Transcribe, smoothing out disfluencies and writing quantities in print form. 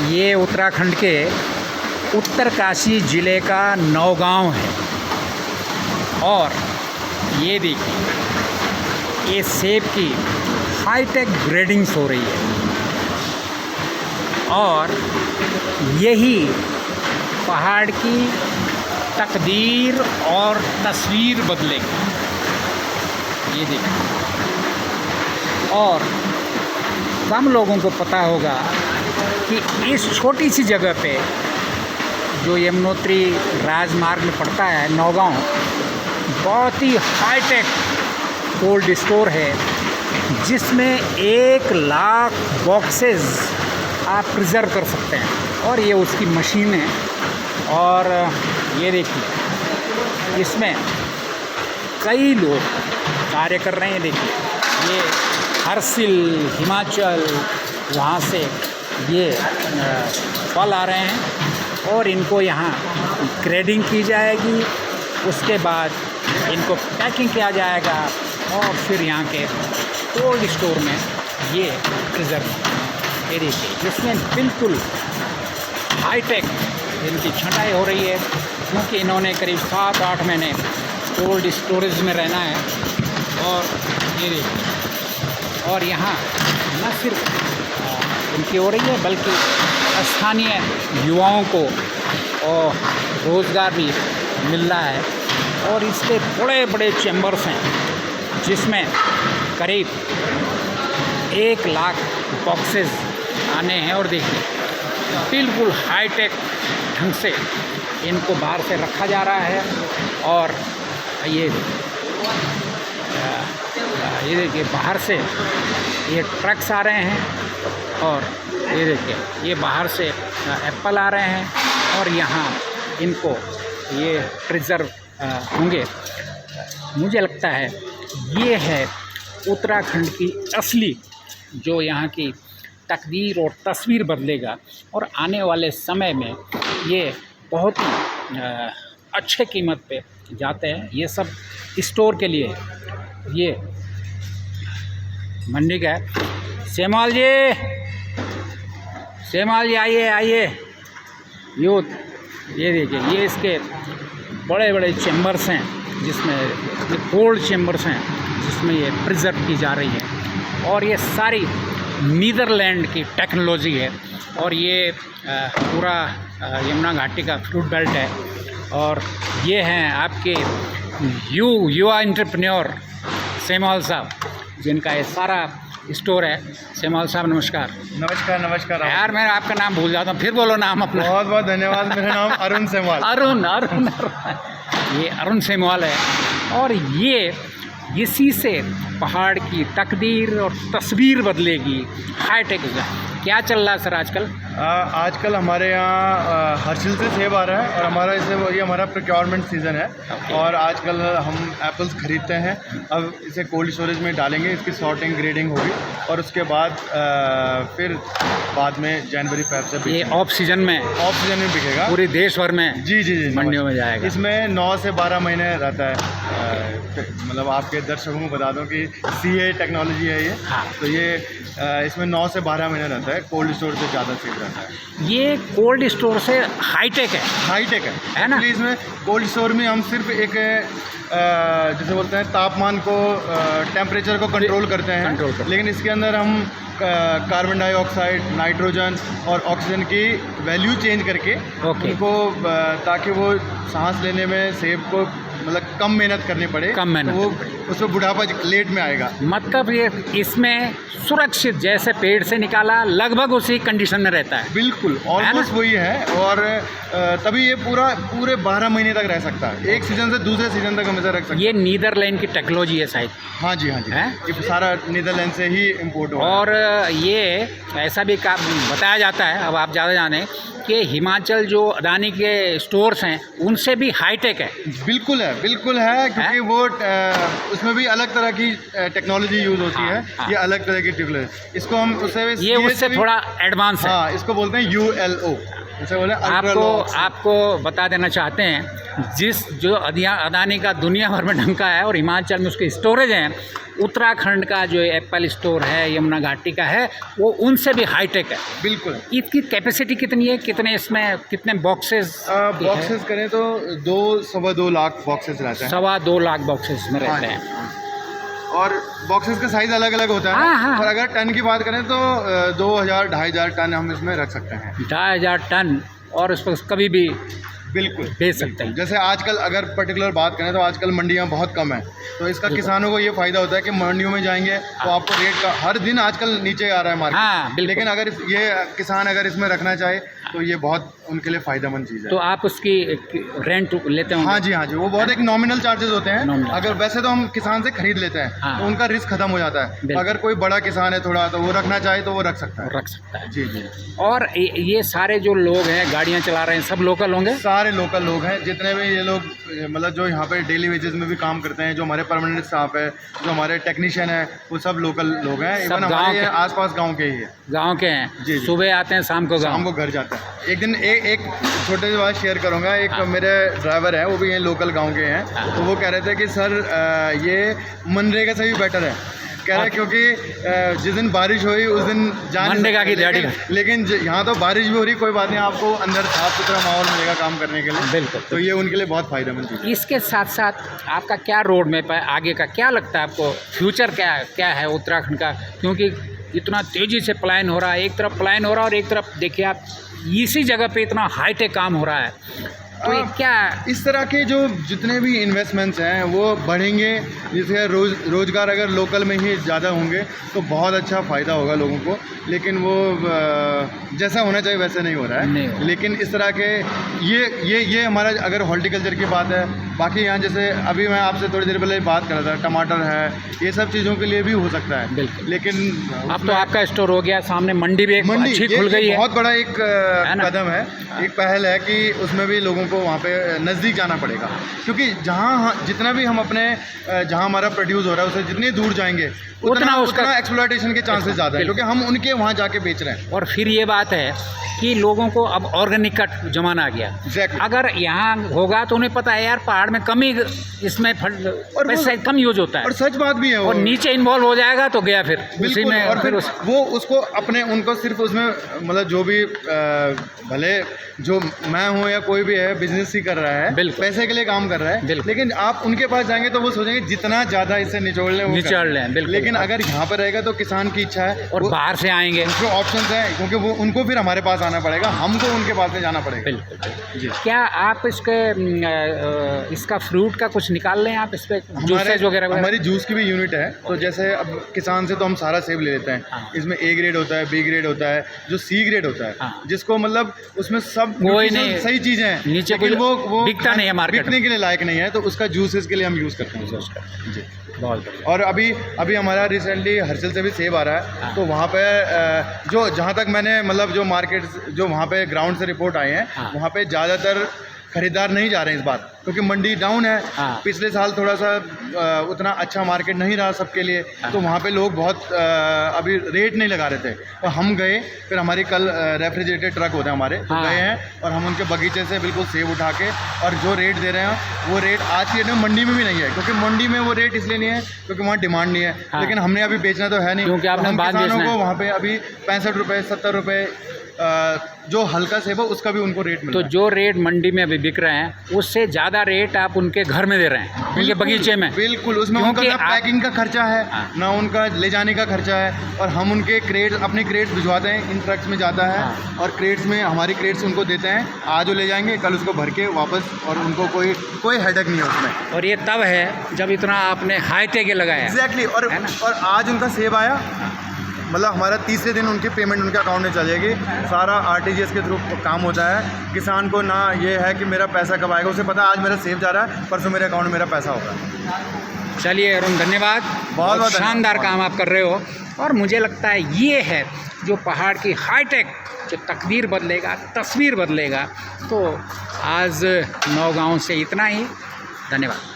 ये उत्तराखंड के उत्तरकाशी ज़िले का नौगांव है। और ये देखिए, ये सेब की हाईटेक ग्रेडिंग्स हो रही है और यही पहाड़ की तकदीर और तस्वीर बदलेगी। ये देखिए, और कम लोगों को पता होगा कि इस छोटी सी जगह पे जो यमुनोत्री राजमार्ग में पड़ता है नौगांव, बहुत ही हाईटेक कोल्ड स्टोर है जिसमें 1,00,000 बॉक्सेस आप प्रिज़र्व कर सकते हैं। और ये उसकी मशीन है। और ये देखिए, इसमें कई लोग कार्य कर रहे हैं। देखिए, ये हर्सिल, हिमाचल, वहाँ से ये फल आ रहे हैं और इनको यहाँ ग्रेडिंग की जाएगी। उसके बाद इनको पैकिंग किया जाएगा और फिर यहाँ के कोल्ड स्टोर में ये प्रिजर्व। ये देखिए, जिसमें बिल्कुल हाईटेक इनकी छँटाई हो रही है, क्योंकि इन्होंने करीब 7-8 महीने कोल्ड स्टोरेज में रहना है। और ये देखिए, और यहाँ न सिर्फ इनकी हो रही है बल्कि स्थानीय युवाओं को और रोज़गार भी मिल रहा है। और इसके बड़े बड़े चैम्बर्स हैं जिसमें करीब 1,00,000 बॉक्सेस आने हैं। और देखिए, बिल्कुल हाईटेक ढंग से इनको बाहर से रखा जा रहा है। और ये देखिए, बाहर से ये ट्रक्स आ रहे हैं और ये देखिए, ये बाहर से एप्पल आ रहे हैं और यहाँ इनको ये प्रिजर्व होंगे। मुझे लगता है ये है उत्तराखंड की असली, जो यहाँ की तकदीर और तस्वीर बदलेगा। और आने वाले समय में ये बहुत ही अच्छे कीमत पे जाते हैं। ये सब स्टोर के लिए ये मंडी का है। सेमाल जी, आइए आइए यूथ। ये देखिए, ये इसके बड़े बड़े चैम्बर्स हैं जिसमें ये कोल्ड चैम्बर्स हैं जिसमें ये प्रिजर्व की जा रही है। और ये सारी नीदरलैंड की टेक्नोलॉजी है। और ये पूरा यमुना घाटी का फ्रूट बेल्ट है। और ये हैं आपके युवा एंटरप्रेन्योर सेमाल साहब, जिनका ये सारा स्टोर है। सेमाल साहब नमस्कार। नमस्कार। यार, मैं आपका नाम भूल जाता हूँ, फिर बोलो नाम अपना। बहुत बहुत धन्यवाद। मेरा नाम अरुण सेमवाल। अरुण ये अरुण सेमवाल है। और ये इसी से पहाड़ की तकदीर और तस्वीर बदलेगी। हाईटेक क्या चल रहा है सर आजकल? आजकल हमारे यहाँ हर्षिल से सेब आ रहा है और हमारा ये हमारा प्रोक्योरमेंट सीज़न है। और आजकल हम एप्पल्स खरीदते हैं। अब इसे कोल्ड स्टोरेज में डालेंगे, इसकी सॉर्टिंग ग्रेडिंग होगी और उसके बाद फिर बाद में जनवरी फरवरी से ये ऑफ सीजन में बिकेगा पूरे देश भर में। जी मंडियों में जाएगा। इसमें 9 से 12 महीने रहता है। मतलब आपके दर्शकों को बता दूं कि CA टेक्नोलॉजी है ये। हाँ। तो ये इसमें 9 से 12 महीने रहता है। कोल्ड स्टोर से ज़्यादा सेफ रहता है। ये कोल्ड स्टोर से हाईटेक है ना? इसमें कोल्ड स्टोर में हम सिर्फ एक जैसे बोलते हैं तापमान को, टेम्परेचर को कंट्रोल करते हैं। लेकिन इसके अंदर हम कार्बन डाइऑक्साइड, नाइट्रोजन और ऑक्सीजन की वैल्यू चेंज करके उनको, ताकि वो सांस लेने में सेब को मतलब कम मेहनत करनी पड़े, वो उसमें बुढ़ापा लेट में आएगा। मतलब ये इसमें सुरक्षित, जैसे पेड़ से निकाला लगभग उसी कंडीशन में रहता है। बिल्कुल, ऑलमोस्ट वही है। और तभी ये पूरे 12 महीने तक रह सकता है। एक सीजन से दूसरे सीजन तक हमेशा रख सकते हैं। ये नीदरलैंड की टेक्नोलॉजी है शायद। हाँ जी। ये सारा नीदरलैंड से ही इम्पोर्ट हुआ है। और ये ऐसा भी बताया जाता है, अब आप ज़्यादा जाने, कि हिमाचल जो अदानी के स्टोर्स हैं उनसे भी हाईटेक है। बिल्कुल है क्योंकि वो उसमें भी अलग तरह की टेक्नोलॉजी यूज़ होती है। ये अलग तरह की टेक्नोलॉजी, इसको हम उससे थोड़ा एडवांस है। हाँ, इसको बोलते हैं ULO। आपको बता देना चाहते हैं जो अदानी का दुनिया भर में ढंका है और हिमाचल में उसके स्टोरेज हैं, उत्तराखंड का जो एप्पल स्टोर है यमुना घाटी का है वो उनसे भी हाईटेक है। बिल्कुल। इसकी कैपेसिटी कितनी है, कितने इसमें कितने बॉक्सेस बॉक्सेस करें तो 2-2.25 लाख बॉक्सेस रहते हैं। 2.25 लाख बॉक्सेस में रहते हैं। और बॉक्सेस का साइज़ अलग अलग होता है। हाँ। और अगर टन की बात करें तो 2,000-2,500 टन हम इसमें रख सकते हैं। 2,500 टन, और उस पर कभी भी बिल्कुल बेच सकते हैं। जैसे आजकल अगर पर्टिकुलर बात करें तो आजकल मंडियां बहुत कम है, तो इसका किसानों को ये फ़ायदा होता है कि मंडियों में जाएंगे तो आपको रेट का हर दिन आजकल नीचे आ रहा है मार्केट। हाँ, लेकिन अगर ये किसान अगर इसमें रखना चाहे तो ये बहुत उनके लिए फ़ायदेमंद चीज़ है। तो आप उसकी रेंट लेते हैं? हाँ जी, वो बहुत एक नॉमिनल चार्जेस होते हैं। अगर वैसे तो हम किसान से खरीद लेते हैं हाँ। तो उनका रिस्क खत्म हो जाता है। अगर कोई बड़ा किसान है थोड़ा, तो वो रखना चाहे तो वो रख सकता है। जी। और ये सारे जो लोग हैं गाड़ियाँ चला रहे हैं सब लोकल होंगे? सारे लोकल लोग हैं, जितने भी ये लोग मतलब जो यहाँ पे डेली वेजेस में भी काम करते हैं, जो हमारे परमानेंट स्टाफ है, जो हमारे टेक्नीशियन है, वो सब लोकल लोग हैं। इवन हमारे आसपास गांव के ही है। गांव के हैं? जी। सुबह आते हैं, शाम को घर जाते हैं। एक दिन एक छोटे सी बात शेयर करूँगा। एक मेरे ड्राइवर है, वो भी यहीं लोकल गाँव के हैं। तो वो कह रहे थे कि सर ये मनरेगा से भी बेटर है, कह रहे क्योंकि जिस दिन बारिश हुई उस दिन मनरेगा की दिहाड़ी, लेकिन यहाँ तो बारिश भी हो रही, कोई बात नहीं, आपको अंदर साफ सुथरा माहौल मिलेगा काम करने के लिए। बिल्कुल। तो ये उनके लिए बहुत फ़ायदेमंद चीज़ है। इसके साथ साथ आपका क्या रोड मैप है आगे का, क्या लगता है आपको फ्यूचर क्या है उत्तराखंड का? क्योंकि इतना तेज़ी से प्लान हो रहा है, एक तरफ प्लान हो रहा है और एक तरफ देखिए आप इसी जगह पे इतना हाईटेक काम हो रहा है। तो क्या इस तरह के जो जितने भी इन्वेस्टमेंट्स हैं वो बढ़ेंगे, जैसे रोज़गार अगर लोकल में ही ज़्यादा होंगे तो बहुत अच्छा फ़ायदा होगा लोगों को। लेकिन वो जैसा होना चाहिए वैसे नहीं हो रहा है। लेकिन इस तरह के ये हमारा अगर हॉर्टिकल्चर की बात है, बाकी यहाँ जैसे अभी मैं आपसे थोड़ी देर पहले बात कर रहा था, टमाटर है, ये सब चीज़ों के लिए भी हो सकता है। बिल्कुल। लेकिन अब तो आपका स्टोर हो गया, सामने मंडी भी अच्छी खुल गई है। बहुत बड़ा एक कदम है, एक पहल है कि उसमें भी लोगों को वहाँ पे नज़दीक जाना पड़ेगा। क्योंकि जहाँ जितना भी हम अपने जहाँ हमारा प्रोड्यूस हो रहा है उससे जितनी दूर जाएंगे उतना एक्सप्लॉयटेशन के चांसेस ज़्यादा है, क्योंकि हम उनके वहाँ जाके बेच रहे हैं। और फिर ये बात है कि लोगों को अब ऑर्गेनिक का ज़माना आ गया। अगर यहाँ होगा तो उन्हें पता है यार पहाड़ में कम ही इसमें पैसा कम यूज होता है, और सच बात भी है। और नीचे इन्वॉल्व हो जाएगा तो गया फिर उसी में। और फिर वो उसको उनको सिर्फ उसमें मतलब जो भी भले जो मैं हूँ या कोई भी है बिजनेस ही कर रहा है, पैसे के लिए काम कर रहा है, लेकिन आप उनके पास जाएंगे तो वो सोचेंगे जितना ज़्यादा इससे निचोड़ लें। लेकिन अगर यहाँ पर रहेगा तो किसान की इच्छा है और बाहर से आएंगे, जो ऑप्शंस हैं, क्योंकि वो उनको फिर हमारे पास आना पड़ेगा, हमको उनके पास में जाना पड़ेगा। बिल्कुल जी। क्या आप इसका फ्रूट का कुछ निकाल लें आप इस पे जूसेस वगैरह? हमारी जूस की भी यूनिट है। तो जैसे अब किसान से तो हम सारा सेब ले लेते हैं। इसमें A ग्रेड होता है, B ग्रेड होता है, जो C ग्रेड होता है, जिसको मतलब उसमें सब कोई नहीं सही चीज़ें हैं, नीचे लेकिन वो बिकता नहीं है मार्केट, बिकने के लिए लायक नहीं है, तो उसका जूसेस के लिए हम यूज़ करते हैं जी। बहुत। और अभी हमारा रिसेंटली हर्षल से भी सेब आ रहा है। तो वहाँ पे जो जहाँ तक मैंने मतलब जो मार्केट जो वहाँ पे ग्राउंड से रिपोर्ट आए हैं, वहाँ पे ज़्यादातर खरीदार नहीं जा रहे हैं इस बार, क्योंकि मंडी डाउन है। पिछले साल थोड़ा सा उतना अच्छा मार्केट नहीं रहा सबके लिए, तो वहाँ पे लोग बहुत अभी रेट नहीं लगा रहे थे। तो हम गए, फिर हमारी कल रेफ्रिजरेटेड ट्रक होते हैं हमारे, तो गए हैं और हम उनके बगीचे से बिल्कुल सेब उठा के, और जो रेट दे रहे हैं वो रेट आज की डेट में मंडी में भी नहीं है, क्योंकि मंडी में वो रेट इसलिए नहीं है क्योंकि वहाँ डिमांड नहीं है। लेकिन हमने अभी बेचना तो है नहीं, क्योंकि आपने किसानों को वहाँ पे अभी 65 रुपये 70 रुपये जो हल्का सेब है उसका भी उनको रेट मिल रहा है। तो जो रेट मंडी में अभी बिक रहे हैं उससे ज़्यादा रेट आप उनके घर में दे रहे हैं, उनके बगीचे में। बिल्कुल, उसमें उनका ना पैकिंग का खर्चा है, ना उनका ले जाने का खर्चा है, और हम उनके अपने क्रेट्स भिजवाते हैं, इन ट्रक्स में जाता है, और क्रेट्स में हमारी क्रेट्स उनको देते हैं, आज वो ले जाएंगे, कल उसको भर के वापस, और उनको कोई हेडेक नहीं है उसमें। और ये तब है जब इतना आपने हाईटेक लगाया। एग्जैक्टली। और आज उनका सेब आया, मतलब हमारा तीसरे दिन उनकी पेमेंट उनके अकाउंट में चलेगी। सारा RTGS के थ्रू काम होता है। किसान को ना ये है कि मेरा पैसा कब आएगा, उसे पता आज मेरा सेब जा रहा है, परसों मेरे अकाउंट में मेरा पैसा होगा। चलिए अरुण, धन्यवाद, बहुत शानदार काम आप कर रहे हो। और मुझे लगता है ये है जो पहाड़ की हाईटेक जो तकदीर बदलेगा, तस्वीर बदलेगा। तो आज नौगांव से इतना ही, धन्यवाद।